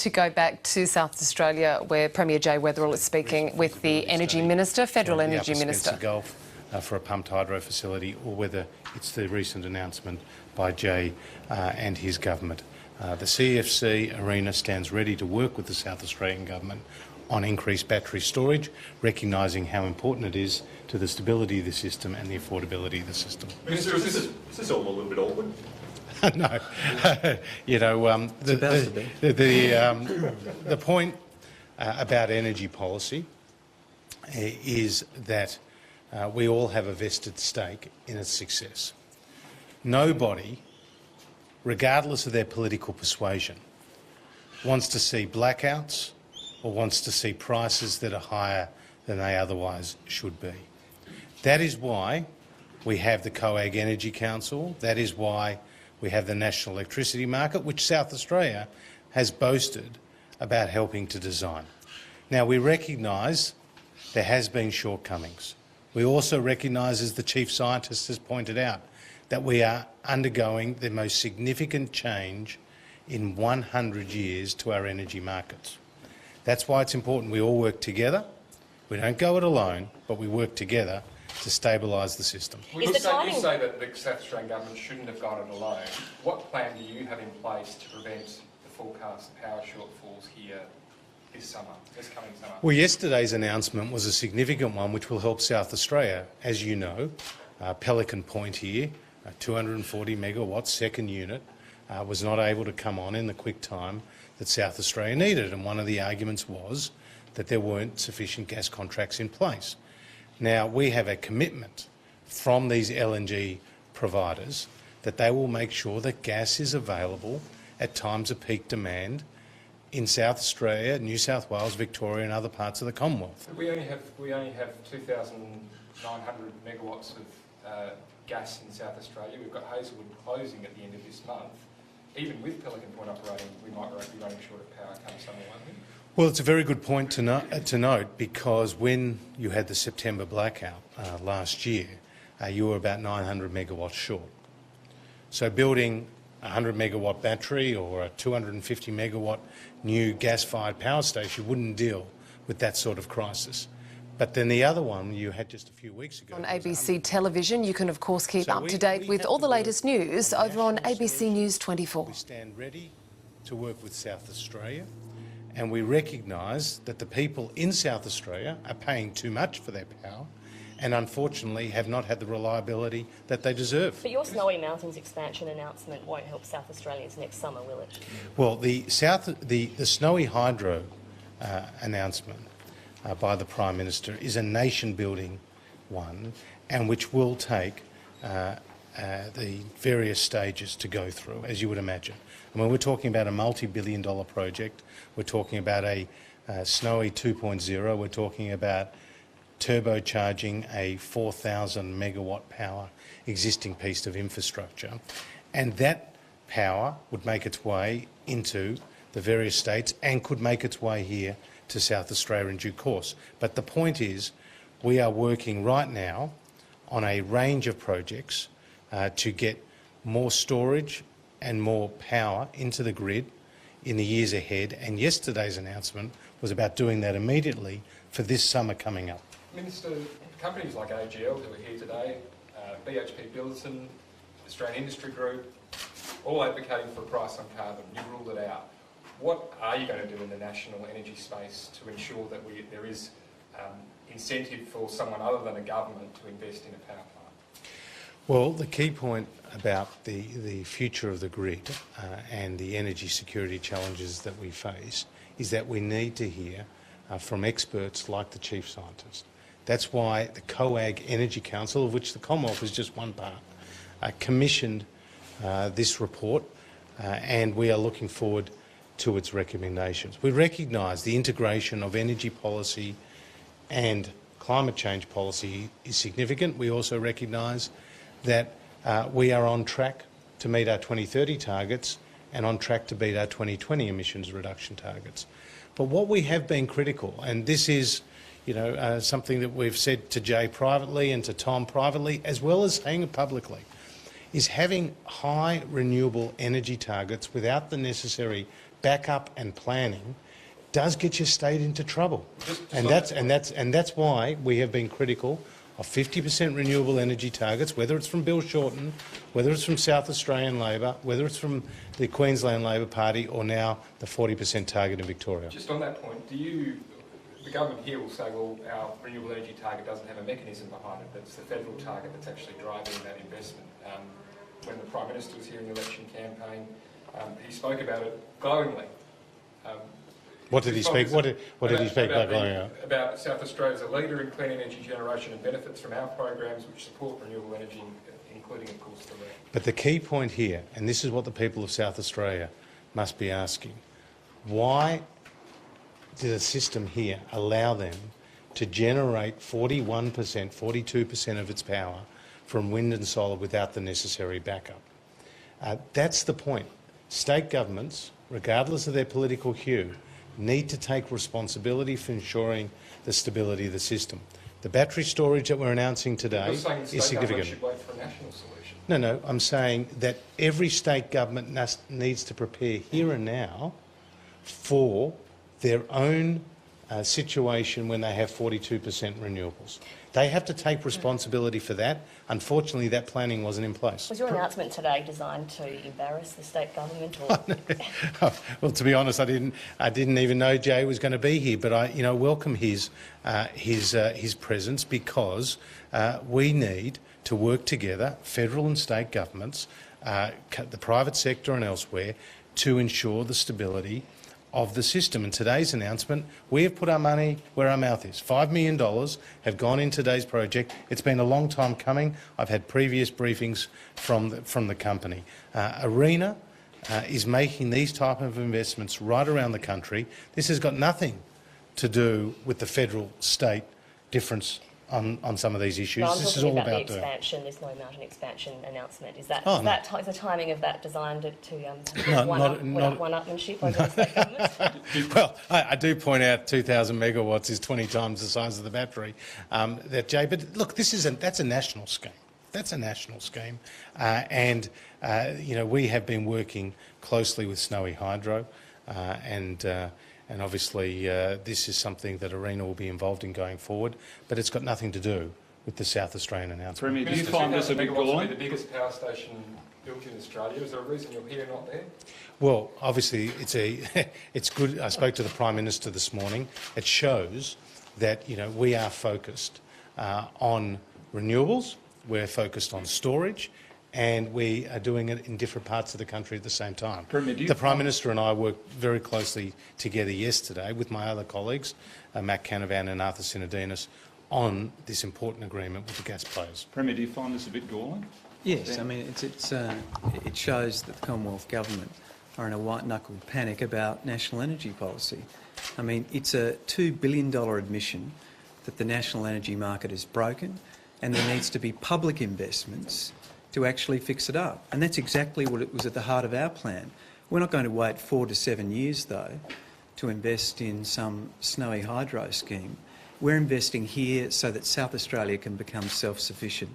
To go back to South Australia, where Premier Jay Weatherill is speaking with the Energy Minister, Federal Energy Minister. Spencer Gulf for a pumped hydro facility, or whether it's the recent announcement by Jay and his government. The CFC arena stands ready to work with the South Australian government on increased battery storage, recognising how important it is to the stability of the system and the affordability of the system. Minister, is this all a little bit awkward? No, you know, the point about energy policy is that we all have a vested stake in its success. Nobody, regardless of their political persuasion, wants to see blackouts or wants to see prices that are higher than they otherwise should be. That is why we have the COAG Energy Council. That is why we have the National Electricity Market, which South Australia has boasted about helping to design. Now, we recognise there has been shortcomings. We also recognise, as the Chief Scientist has pointed out, that we are undergoing the most significant change in 100 years to our energy markets. That's why it's important we all work together. We don't go it alone, but we work together to stabilise the system. You say that the South Australian government shouldn't have got it alone. What plan do you have in place to prevent the forecast power shortfalls here this coming summer? Well, yesterday's announcement was a significant one which will help South Australia. As you know, Pelican Point here, a 240 megawatt second unit, was not able to come on in the quick time that South Australia needed, and one of the arguments was that there weren't sufficient gas contracts in place. Now, we have a commitment from these LNG providers that they will make sure that gas is available at times of peak demand in South Australia, New South Wales, Victoria and other parts of the Commonwealth. We only have 2,900 megawatts of gas in South Australia. We've got Hazelwood closing at the end of this month. Even with Pelican Point operating, we might be running short of power come summer, won't we? Well, it's a very good point to note, because when you had the September blackout last year, you were about 900 megawatts short. So building a 100 megawatt battery or a 250 megawatt new gas-fired power station wouldn't deal with that sort of crisis. But then the other one you had just a few weeks ago. On ABC television, you can of course keep up to date with all the latest news over on ABC News 24. We stand ready to work with South Australia, and we recognise that the people in South Australia are paying too much for their power and unfortunately have not had the reliability that they deserve. But your Snowy Mountains expansion announcement won't help South Australians next summer, will it? Well, the Snowy Hydro announcement by the Prime Minister is a nation-building one, and which will take the various stages to go through, as you would imagine. I mean, we're talking about a multi-billion-dollar project. We're talking about a Snowy 2.0. We're talking about turbocharging a 4,000 megawatt power existing piece of infrastructure, and that power would make its way into the various states and could make its way here to South Australia in due course. But the point is, we are working right now on a range of projects to get more storage and more power into the grid in the years ahead, and yesterday's announcement was about doing that immediately for this summer coming up. Minister, companies like AGL who are here today, BHP Billiton, Australian Industry Group, all advocating for a price on carbon. You ruled it out. What are you going to do in the national energy space to ensure that there is incentive for someone other than a government to invest in a power plant? Well, the key point about the future of the grid and the energy security challenges that we face is that we need to hear from experts like the Chief Scientist. That's why the COAG Energy Council, of which the Commonwealth is just one part, commissioned this report, and we are looking forward to its recommendations. We recognise the integration of energy policy and climate change policy is significant. We also recognise that we are on track to meet our 2030 targets and on track to beat our 2020 emissions reduction targets. But what we have been critical, and this is something that we've said to Jay privately and to Tom privately, as well as saying it publicly, is having high renewable energy targets without the necessary backup and planning does get your state into trouble. And on that's why we have been critical of 50% renewable energy targets, whether it's from Bill Shorten, whether it's from South Australian Labor, whether it's from the Queensland Labor Party, or now the 40% target in Victoria. Just on that point, the government here will say, well, our renewable energy target doesn't have a mechanism behind it, that's the federal target that's actually driving that investment. When the Prime Minister was here in the election campaign, he spoke about it glowingly. What did he speak? What did he speak about going out? About South Australia as a leader in clean energy generation and benefits from our programs which support renewable energy, including, of course, the REM. But the key point here, and this is what the people of South Australia must be asking, why did a system here allow them to generate 41%, 42% of its power from wind and solar without the necessary backup? That's the point. State governments, regardless of their political hue, need to take responsibility for ensuring the stability of the system. The battery storage that we're announcing today You're saying is the state government significant. should wait for a national solution. No, I'm saying that every state government needs to prepare here and now for their own situation when they have 42% renewables. They have to take responsibility for that. Unfortunately, that planning wasn't in place. Was your announcement today designed to embarrass the state government? Or Well, to be honest, I didn't even know Jay was going to be here, but I welcome his presence, because we need to work together, federal and state governments, the private sector and elsewhere, to ensure the stability of the system. And today's announcement, we have put our money where our mouth is. $5 million have gone in today's project. It's been a long time coming. I've had previous briefings from the company. ARENA is making these type of investments right around the country. This has got nothing to do with the federal-state difference on some of these issues. No, I'm this is talking all about the about expansion, this Snowy Mountain expansion announcement. Is that, Oh, is no. that is the timing of that designed to not- one-upmanship over the state government? Well, I do point out 2,000 megawatts is 20 times the size of the battery, Jay. But look, that's a national scheme. That's a national scheme, and we have been working closely with Snowy Hydro, and obviously this is something that ARENA will be involved in going forward. But it's got nothing to do with the South Australian announcement. Premier, do you Minister, find this a 2,000 bit megawatts will be galling? the biggest power station built in Australia. Is there a reason you're here, not there? Well, obviously, it's good. I spoke to the Prime Minister this morning. It shows that we are focused on renewables, we're focused on storage, and we are doing it in different parts of the country at the same time. Premier, do you the Prime find- Minister and I worked very closely together yesterday with my other colleagues, Matt Canavan and Arthur Sinodinos, on this important agreement with the gas players. Premier, do you find this a bit galling? Yes, I mean, it shows that the Commonwealth Government are in a white-knuckled panic about national energy policy. I mean, it's a $2 billion admission that the national energy market is broken and there needs to be public investments to actually fix it up. And that's exactly what it was at the heart of our plan. We're not going to wait 4 to 7 years, though, to invest in some Snowy Hydro scheme. We're investing here so that South Australia can become self-sufficient.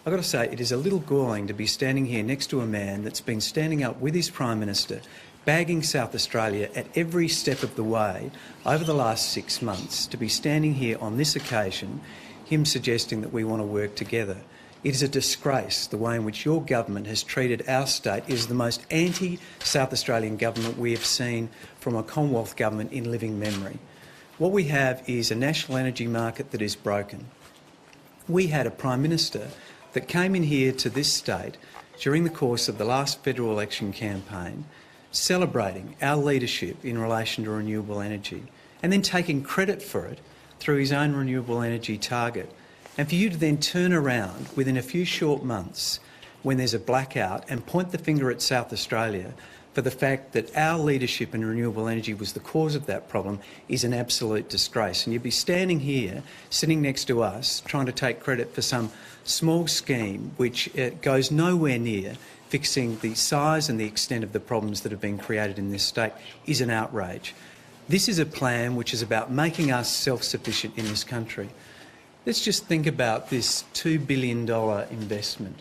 I've got to say, it is a little galling to be standing here next to a man that's been standing up with his Prime Minister, bagging South Australia at every step of the way over the last 6 months, to be standing here on this occasion, him suggesting that we want to work together. It is a disgrace the way in which your government has treated our state. It is the most anti-South Australian government we have seen from a Commonwealth government in living memory. What we have is a national energy market that is broken. We had a Prime Minister that came in here to this state during the course of the last federal election campaign, celebrating our leadership in relation to renewable energy, and then taking credit for it through his own renewable energy target. And for you to then turn around within a few short months when there's a blackout and point the finger at South Australia for the fact that our leadership in renewable energy was the cause of that problem is an absolute disgrace. And you'd be standing here, sitting next to us, trying to take credit for some small scheme which goes nowhere near fixing the size and the extent of the problems that have been created in this state is an outrage. This is a plan which is about making us self-sufficient in this country. Let's just think about this $2 billion investment.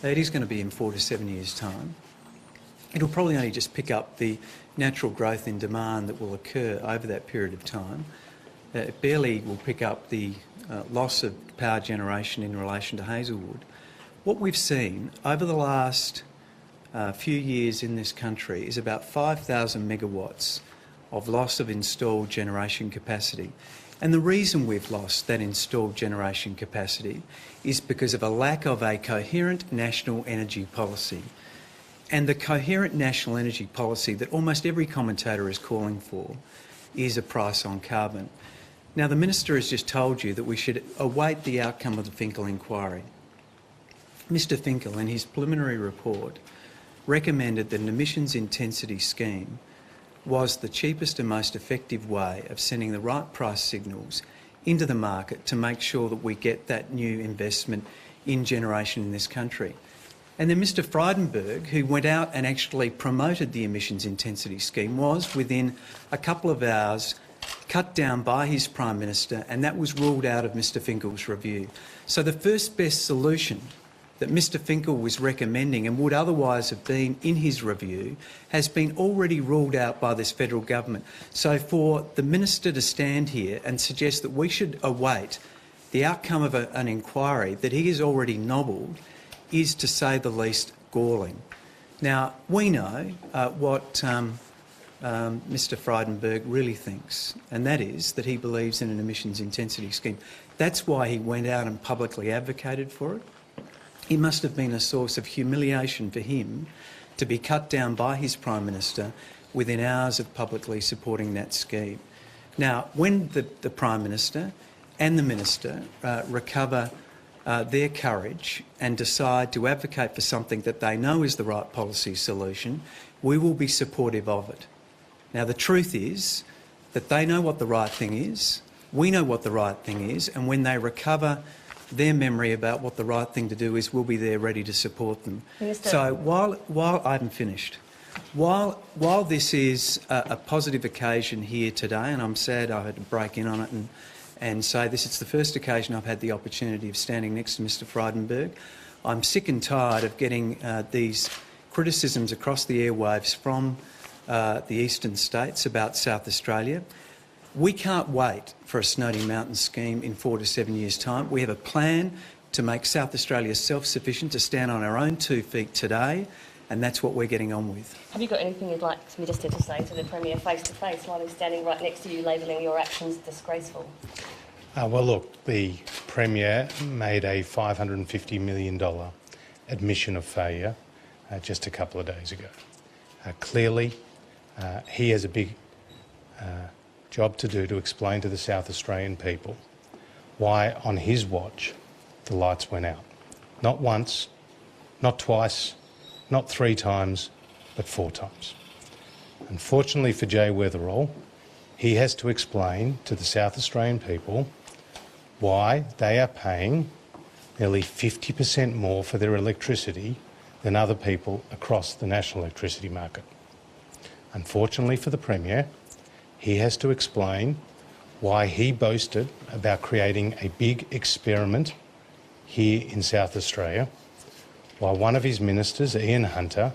It is going to be in 4 to 7 years' time. it'll probably only just pick up the natural growth in demand that will occur over that period of time. It barely will pick up the loss of power generation in relation to Hazelwood. What we've seen over the last few years in this country is about 5,000 megawatts of loss of installed generation capacity. And the reason we've lost that installed generation capacity is because of a lack of a coherent national energy policy. And the coherent national energy policy that almost every commentator is calling for is a price on carbon. Now, the Minister has just told you that we should await the outcome of the Finkel inquiry. Mr Finkel, in his preliminary report, recommended that an emissions intensity scheme was the cheapest and most effective way of sending the right price signals into the market to make sure that we get that new investment in generation in this country. And then Mr Frydenberg, who went out and actually promoted the emissions intensity scheme, was within a couple of hours cut down by his Prime Minister, and that was ruled out of Mr Finkel's review. So the first best solution that Mr Finkel was recommending and would otherwise have been in his review has been already ruled out by this federal government. So for the Minister to stand here and suggest that we should await the outcome of an inquiry that he has already nobbled is, to say the least, galling. Now, we know what Mr Frydenberg really thinks, and that is that he believes in an emissions intensity scheme. That's why he went out and publicly advocated for it. It must have been a source of humiliation for him to be cut down by his Prime Minister within hours of publicly supporting that scheme. Now, when the Prime Minister and the Minister recover their courage and decide to advocate for something that they know is the right policy solution, we will be supportive of it. Now, the truth is that they know what the right thing is, we know what the right thing is, and when they recover their memory about what the right thing to do is, we'll be there ready to support them. Minister. So while I haven't finished, while this is a positive occasion here today, and I'm sad I had to break in on it and say this, it's the first occasion I've had the opportunity of standing next to Mr Frydenberg. I'm sick and tired of getting these criticisms across the airwaves from the eastern states about South Australia. We can't wait for a Snowding Mountain scheme in 4 to 7 years' time. We have a plan to make South Australia self-sufficient, to stand on our own 2 feet today, and that's what we're getting on with. Have you got anything you'd like, Minister, to say to the Premier face-to-face while he's standing right next to you, labelling your actions disgraceful? Well, look, the Premier made a $550 million admission of failure just a couple of days ago. Clearly, he has a big job to do to explain to the South Australian people why, on his watch, the lights went out. Not once, not twice, not 3 times, but 4 times. Unfortunately for Jay Weatherill, he has to explain to the South Australian people why they are paying nearly 50% more for their electricity than other people across the national electricity market. Unfortunately for the Premier, he has to explain why he boasted about creating a big experiment here in South Australia, while one of his ministers, Ian Hunter,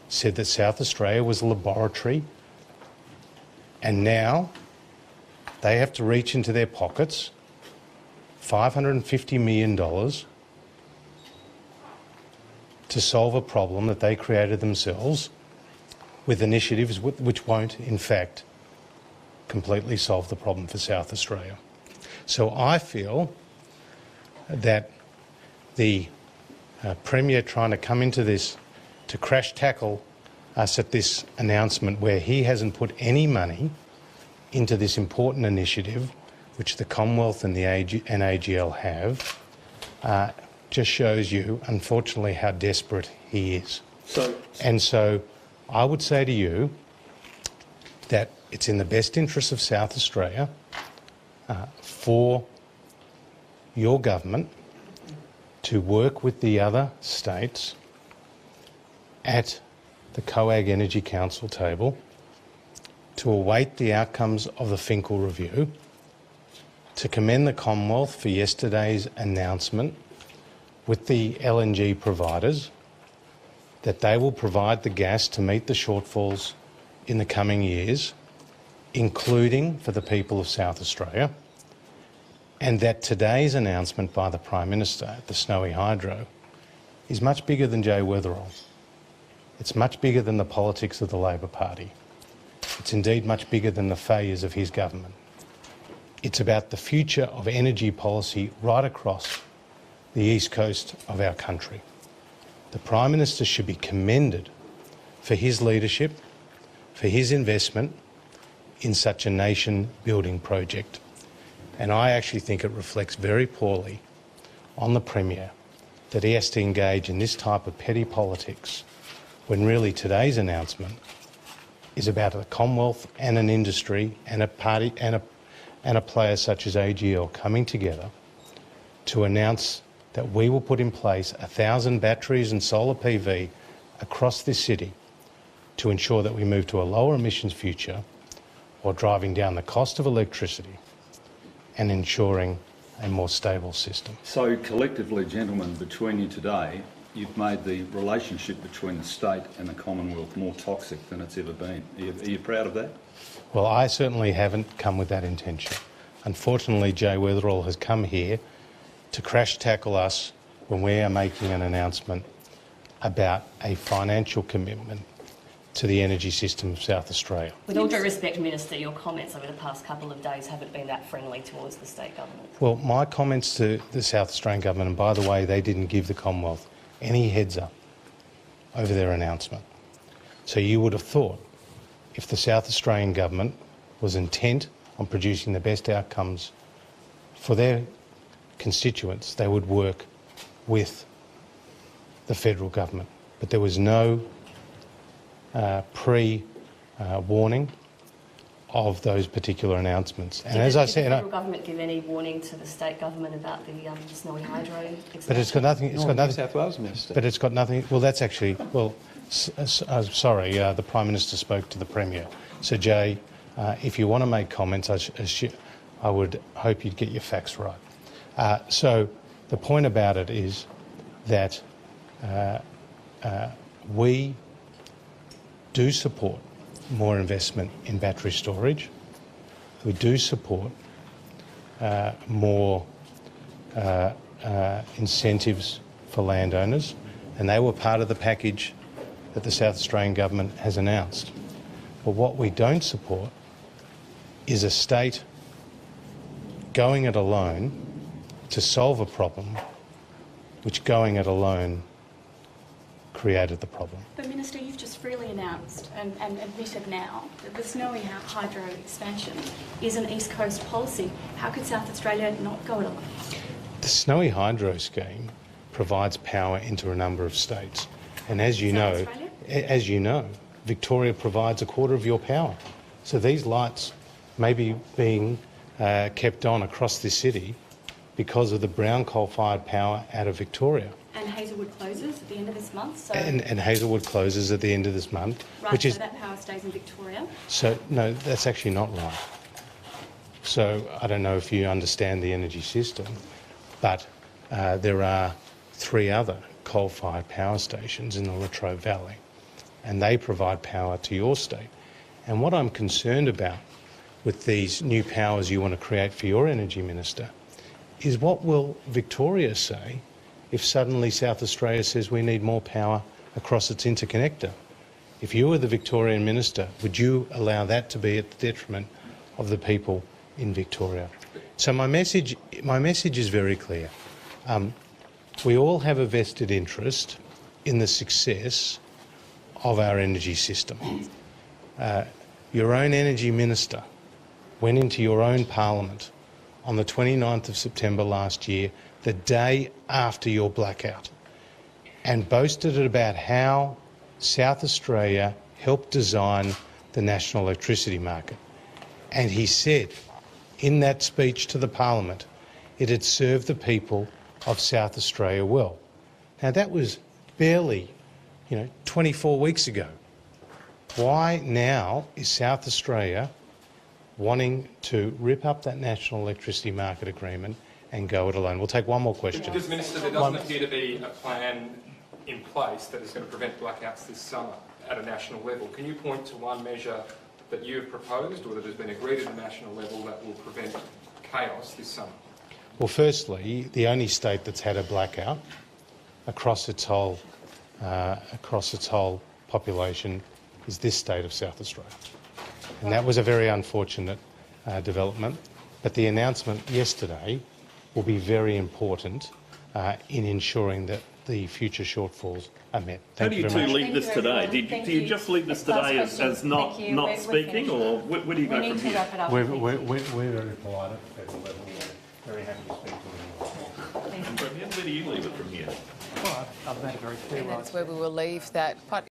said that South Australia was a laboratory, and now they have to reach into their pockets $550 million to solve a problem that they created themselves with initiatives which won't, in fact, completely solve the problem for South Australia. So I feel that the Premier trying to come into this to crash tackle us at this announcement where he hasn't put any money into this important initiative which the Commonwealth and the AGL have just shows you, unfortunately, how desperate he is. And so I would say to you that it's in the best interest of South Australia for your government to work with the other states at the COAG Energy Council table to await the outcomes of the Finkel review, to commend the Commonwealth for yesterday's announcement with the LNG providers that they will provide the gas to meet the shortfalls in the coming years, including for the people of South Australia, and that today's announcement by the Prime Minister at the Snowy Hydro is much bigger than Jay Weatherill. It's much bigger than the politics of the Labor Party. It's indeed much bigger than the failures of his government. It's about the future of energy policy right across the east coast of our country. The Prime Minister should be commended for his leadership, for his investment in such a nation-building project. And I actually think it reflects very poorly on the Premier that he has to engage in this type of petty politics when really today's announcement is about the Commonwealth and an industry and a party and a player such as AGL coming together to announce that we will put in place 1,000 batteries and solar PV across this city to ensure that we move to a lower emissions future while driving down the cost of electricity and ensuring a more stable system. So collectively, gentlemen, between you today, you've made the relationship between the state and the Commonwealth more toxic than it's ever been. Are you proud of that? Well, I certainly haven't come with that intention. Unfortunately, Jay Weatherill has come here to crash tackle us when we are making an announcement about a financial commitment to the energy system of South Australia. With all due respect, Minister, your comments over the past couple of days haven't been that friendly towards the state government. Well, my comments to the South Australian government, and by the way, they didn't give the Commonwealth any heads up over their announcement. So you would have thought if the South Australian government was intent on producing the best outcomes for their constituents, they would work with the federal government. But there was no pre-warning of those particular announcements. And as I said, did the federal government give any warning to the state government about the Snowy Hydro expansion? but it's got nothing. It's got New nothing. South Wales Minister. But it's got nothing. Well, that's actually. Well, sorry. The Prime Minister spoke to the Premier. So Jay, if you want to make comments, I would hope you'd get your facts right. So the point about it is that we do support more investment in battery storage. We do support more incentives for landowners, and they were part of the package that the South Australian government has announced. But what we don't support is a state going it alone to solve a problem which going it alone created the problem. But Minister, you've just freely announced and admitted now that the Snowy Hydro expansion is an East Coast policy. How could South Australia not go it alone? The Snowy Hydro scheme provides power into a number of states, and as you know, Victoria provides a quarter of your power. So these lights may be being kept on across this city because of the brown coal-fired power out of Victoria. And Hazelwood closes at the end of this month, so... And Hazelwood closes at the end of this month. Right, which is, so that power stays in Victoria. So, no, that's actually not right. So, I don't know if you understand the energy system, but there are 3 other coal-fired power stations in the Latrobe Valley, and they provide power to your state. And what I'm concerned about with these new powers you want to create for your energy minister is what will Victoria say if suddenly South Australia says we need more power across its interconnector? If you were the Victorian minister, would you allow that to be at the detriment of the people in Victoria? So my message is very clear. We all have a vested interest in the success of our energy system. Your own energy minister went into your own parliament on the 29th of September last year, the day after your blackout, and boasted about how South Australia helped design the national electricity market. And he said in that speech to the Parliament it had served the people of South Australia well. Now that was barely, 24 weeks ago. Why now is South Australia wanting to rip up that national electricity market agreement and go it alone? We'll take one more question. Because, Minister, there doesn't appear to be a plan in place that is going to prevent blackouts this summer at a national level. Can you point to one measure that you have proposed or that has been agreed at a national level that will prevent chaos this summer? Well, firstly, the only state that's had a blackout across its whole population is this state of South Australia. And that was a very unfortunate development. But the announcement yesterday will be very important in ensuring that the future shortfalls are met. How do you very two much. leave this today? Do you just leave this today as not speaking, or where do you go from here? wrap it up. We're very polite at the federal level. We're very happy to speak to anyone. Where do you leave it from here? Well, I've made it very clear. And that's where we will leave that. Quite